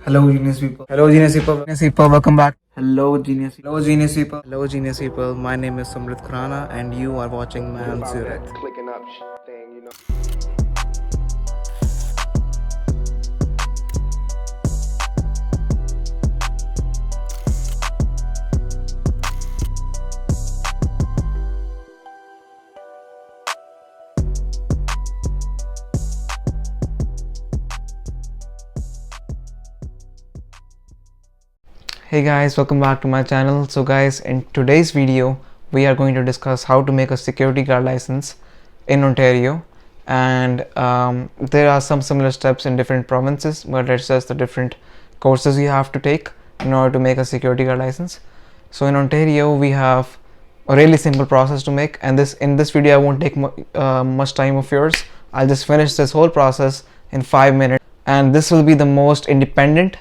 Hello, genius people. Hello, genius people. Genius people, welcome back. Hello, genius. Hello, genius people. Hello, genius people. My name is Sumrit Khurana, and you are watching MansZurit. Clicking up thing, you know. Hey guys, welcome back to my channel. So guys, in today's video we are going to discuss how to make a security guard license in Ontario, and there are some similar steps in different provinces, but it's just the different courses you have to take in order to make a security guard license. So in Ontario we have a really simple process to make, and in this video I won't take much time of yours. I'll just finish this whole process in 5 minutes, and this will be the most independent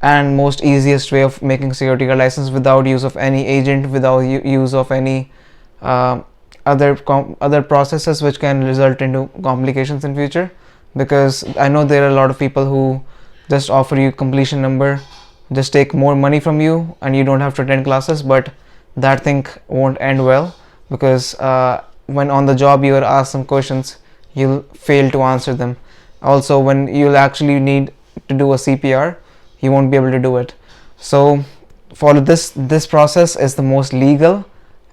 and most easiest way of making security guard license without use of any agent, without use of any other processes which can result into complications in future. Because I know there are a lot of people who just offer you completion number, just take more money from you, and you don't have to attend classes, but that thing won't end well, because when on the job you are asked some questions, you'll fail to answer them. Also, when you'll actually need to do a CPR, you won't be able to do it. So follow this process is the most legal,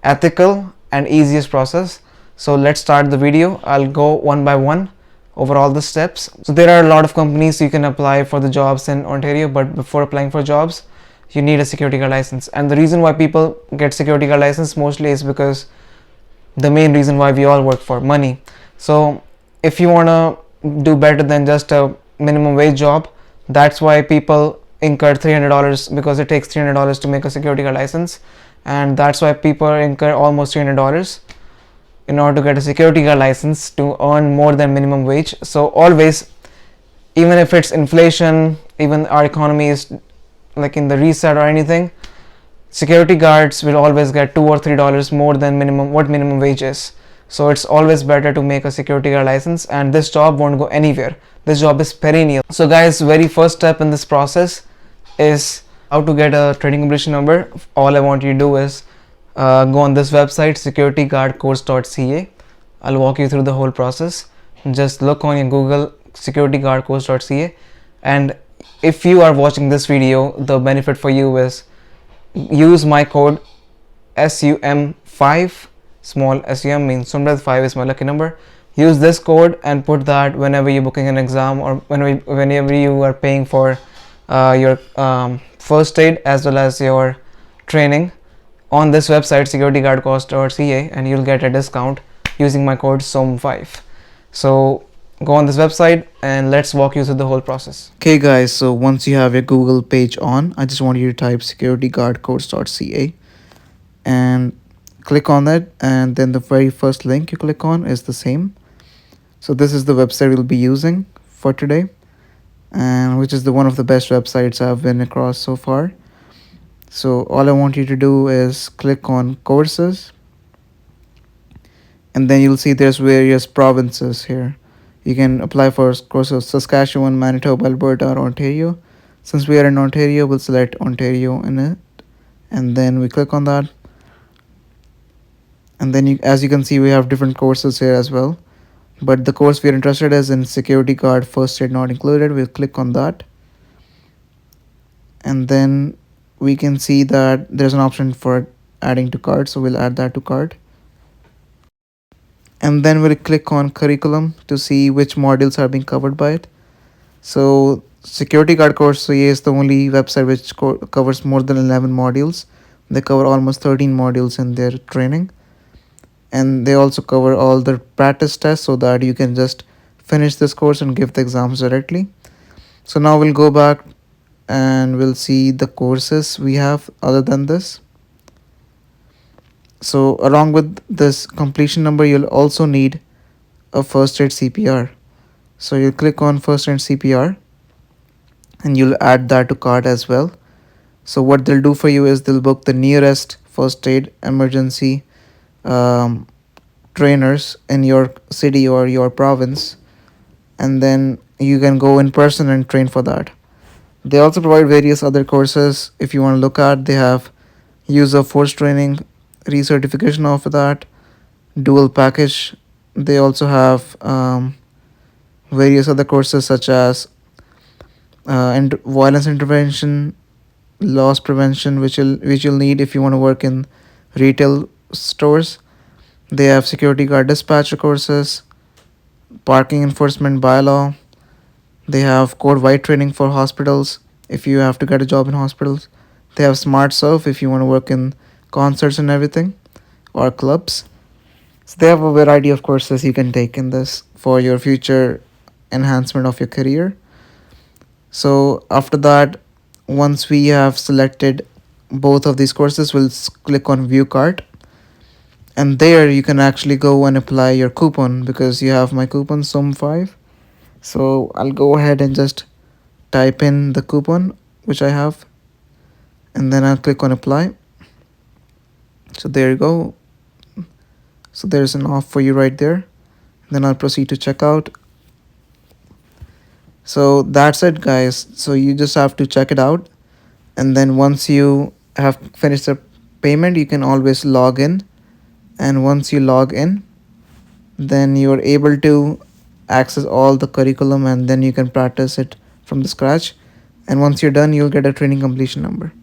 ethical and easiest process. So let's start the video. I'll go one by one over all the steps. So there are a lot of companies you can apply for the jobs in Ontario, but before applying for jobs you need a security guard license. And the reason why people get security guard license mostly is because the main reason why we all work for money. So if you want to do better than just a minimum wage job, that's why people incur $300, because it takes $300 to make a security guard license, and that's why people incur almost $300 in order to get a security guard license to earn more than minimum wage. So always, even if it's inflation, even our economy is like in the reset or anything, security guards will always get $2 or $3 more than minimum wage is. So it's always better to make a security guard license, and this job won't go anywhere. This job is perennial. So guys, very first step in this process is how to get a training completion number. All I want you to do is go on this website, securityguardcourse.ca. I'll walk you through the whole process. Just look on your Google securityguardcourse.ca, and if you are watching this video, the benefit for you is use my code SUM5. Small SUM means Sumrit 5 is my lucky number. Use this code and put that whenever you're booking an exam, or whenever you are paying for your first aid as well as your training on this website, securityguardcourse.ca, and you'll get a discount using my code SUM5. So go on this website and let's walk you through the whole process. Okay guys, so once you have your Google page on, I just want you to type securityguardcourse.ca and click on that, and then the very first link you click on is the same. So this is the website we'll be using for today, and which is one of the best websites I've been across so far. So all I want you to do is click on courses, and then you'll see there's various provinces here. You can apply for courses Saskatchewan, Manitoba, Alberta, or Ontario. Since we are in Ontario, we'll select Ontario in it, and then we click on that. And then as you can see, we have different courses here as well, but the course we're interested is in security guard first aid not included. We'll click on that, and then we can see that there's an option for adding to cart, so we'll add that to cart. And then we'll click on curriculum to see which modules are being covered by it. So security guard course is the only website which covers more than 11 modules. They cover almost 13 modules in their training, and they also cover all the practice tests so that you can just finish this course and give the exams directly. So now we'll go back and we'll see the courses we have other than this. So along with this completion number, you'll also need a first aid CPR. So you'll click on first aid CPR and you'll add that to cart as well. So what they'll do for you is they'll book the nearest first aid emergency trainers in your city or your province, and then you can go in person and train for that. They also provide various other courses if you want to look at. They have use of force training, recertification of that, dual package. They also have various other courses such as and violence intervention, loss prevention, which you'll need if you want to work in retail stores. They have security guard dispatcher courses, parking enforcement bylaw. They have code white training for hospitals if you have to get a job in hospitals. They have smart surf if you want to work in concerts and everything or clubs. So they have a variety of courses you can take in this for your future enhancement of your career. So after that, once we have selected both of these courses, we'll click on view cart, and there you can actually go and apply your coupon because you have my coupon SUM5. So I'll go ahead and just type in the coupon which I have, and then I'll click on apply. So there you go. So there's an off for you right there. Then I'll proceed to checkout. So that's it, guys. So you just have to check it out, and then once you have finished the payment, you can always log in. And once you log in, then you're able to access all the curriculum, and then you can practice it from the scratch. And once you're done, you'll get a training completion number.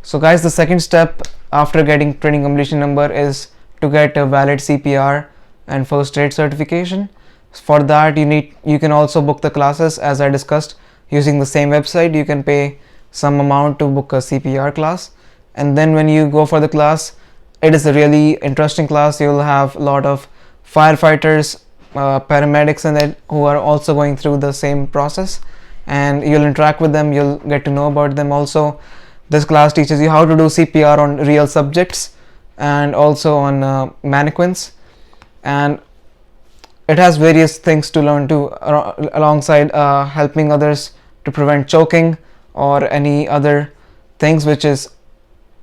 So guys, the second step after getting training completion number is to get a valid CPR and first aid certification. For that you can also book the classes as I discussed using the same website. You can pay some amount to book a CPR class, and then when you go for the class, it is a really interesting class. You'll have a lot of firefighters, paramedics in it who are also going through the same process, and you'll interact with them, you'll get to know about them. Also, this class teaches you how to do CPR on real subjects and also on mannequins, and it has various things to learn too, alongside helping others to prevent choking or any other things which is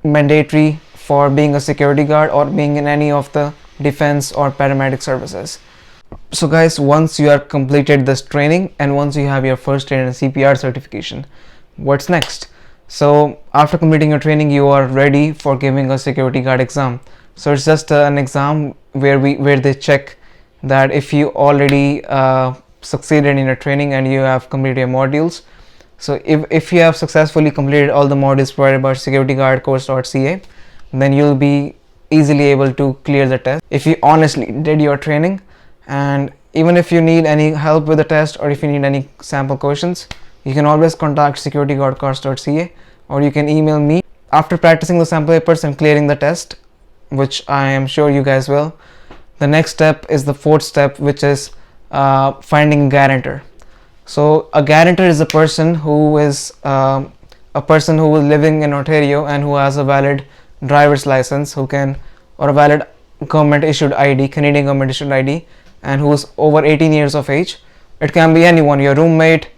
mandatory for being a security guard or being in any of the defense or paramedic services. So guys, once you are completed this training and once you have your first aid and CPR certification, what's next? So after completing your training, you are ready for giving a security guard exam. So it's just an exam where they check that if you already succeeded in your training and you have completed your modules. So if you have successfully completed all the modules provided by security guard course.ca, then you'll be easily able to clear the test if you honestly did your training. And even if you need any help with the test or if you need any sample questions, you can always contact securityguardcourse.ca or you can email me. After practicing the sample papers and clearing the test, which I am sure you guys will, the next step is the fourth step, which is finding a guarantor. So a guarantor is a person who is living in Ontario and who has a valid driver's license, or a valid government issued ID, Canadian government issued ID, and who is over 18 years of age. It can be anyone, your roommate,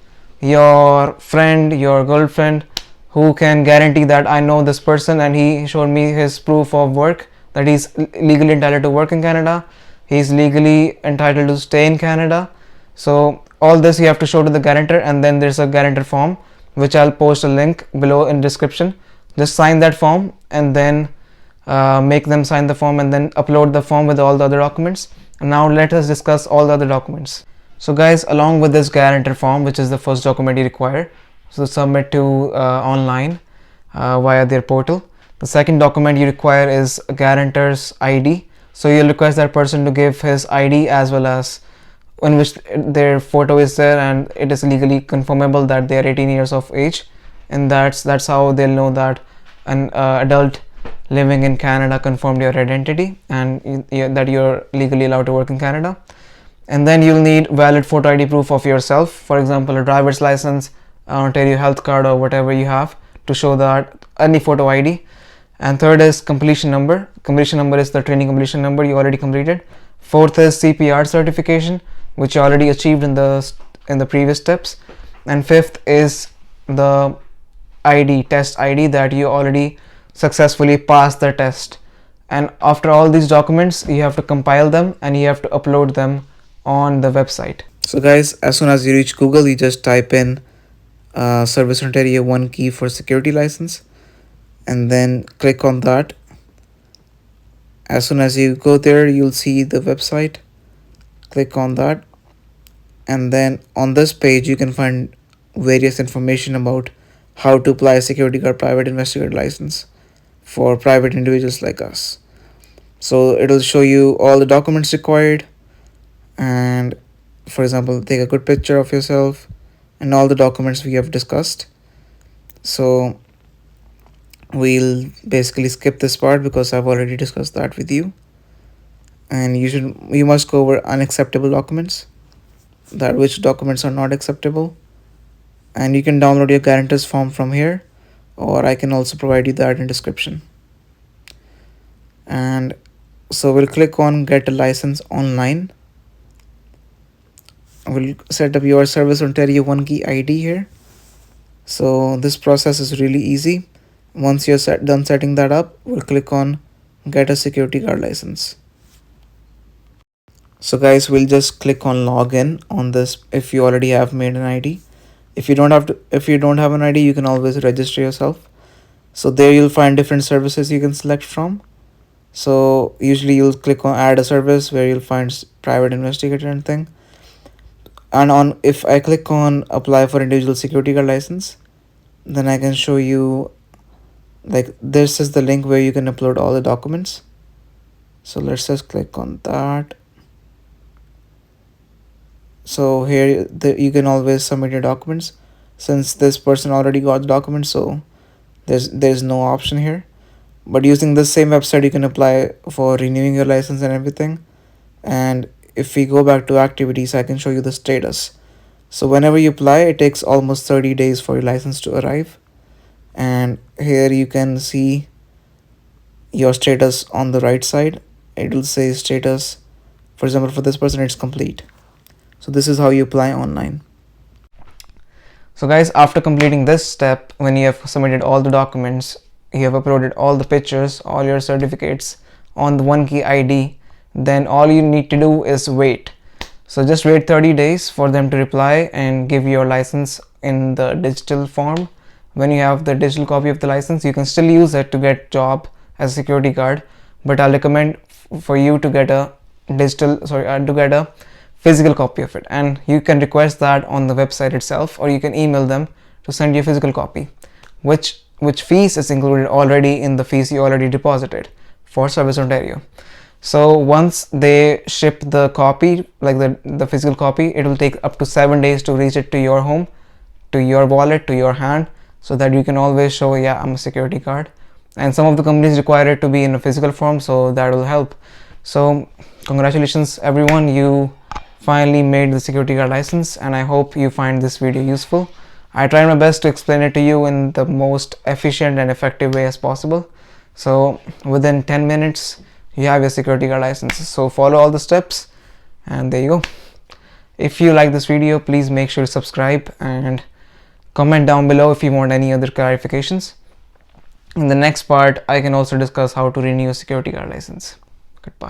your friend, your girlfriend, who can guarantee that I know this person and he showed me his proof of work, that he's legally entitled to work in Canada, he's legally entitled to stay in Canada. So all this you have to show to the guarantor, and then there's a guarantor form which I'll post a link below in description. Just sign that form and then make them sign the form and then upload the form with all the other documents. And now let us discuss all the other documents. So guys, along with this guarantor form, which is the first document you require, so submit to online via their portal. The second document you require is a guarantor's ID. So you'll request that person to give his ID as well as in which their photo is there and it is legally confirmable that they are 18 years of age, and that's how they'll know that an adult living in Canada confirmed your identity and that you're legally allowed to work in Canada. And then you'll need valid photo ID proof of yourself, for example a driver's license, Ontario health card, or whatever you have to show that any photo ID. And third is completion number. Completion number is the training completion number you already completed. Fourth is CPR certification, which you already achieved in the previous steps. And fifth is the ID, test ID, that you already successfully passed the test. And after all these documents, you have to compile them and you have to upload them on the website. So guys, as soon as you reach Google, you just type in Service Ontario One Key for security license, and then click on that. As soon as you go there, you'll see the website. Click on that, and then on this page you can find various information about how to apply a security guard private investigator license for private individuals like us. So it'll show you all the documents required, and for example, take a good picture of yourself and all the documents we have discussed. So we'll basically skip this part because I've already discussed that with you. And you must go over unacceptable documents, that which documents are not acceptable. And you can download your guarantor's form from here, or I can also provide you that in description. And so we'll click on get a license online. We'll set up your Service Ontario One Key ID here. So this process is really easy. Once you're done setting that up, we'll click on get a security guard license. So guys, we'll just click on login on this if you already have made an ID. If you don't have an ID, you can always register yourself. So there you'll find different services you can select from. So usually you'll click on add a service, where you'll find private investigator and thing. And if I click on apply for individual security guard license, then I can show you, like, this is the link where you can upload all the documents. So let's just click on that. So here you can always submit your documents. Since this person already got the documents, so there's no option here. But using the same website, you can apply for renewing your license and everything. And if we go back to activities, I can show you the status. So whenever you apply, it takes almost 30 days for your license to arrive. And here you can see your status on the right side. It will say status. For example, for this person, it's complete. So this is how you apply online. So guys, after completing this step, when you have submitted all the documents, you have uploaded all the pictures, all your certificates on the One Key ID, then all you need to do is wait. So just wait 30 days for them to reply and give your license in the digital form. When you have the digital copy of the license, you can still use it to get job as a security guard, but I'll recommend for you to get a physical copy of it, and you can request that on the website itself, or you can email them to send you a physical copy, which fees is included already in the fees you already deposited for Service Ontario. So once they ship the copy, like the physical copy, it will take up to 7 days to reach it to your home, to your wallet, to your hand, so that you can always show, yeah, I'm a security guard. And some of the companies require it to be in a physical form, so that will help. So congratulations everyone, you finally made the security guard license, and I hope you find this video useful. I tried my best to explain it to you in the most efficient and effective way as possible. So within 10 minutes you have your security guard license. So follow all the steps, and there you go. If you like this video, please make sure to subscribe and comment down below if you want any other clarifications. In the next part, I can also discuss how to renew a security guard license. Goodbye.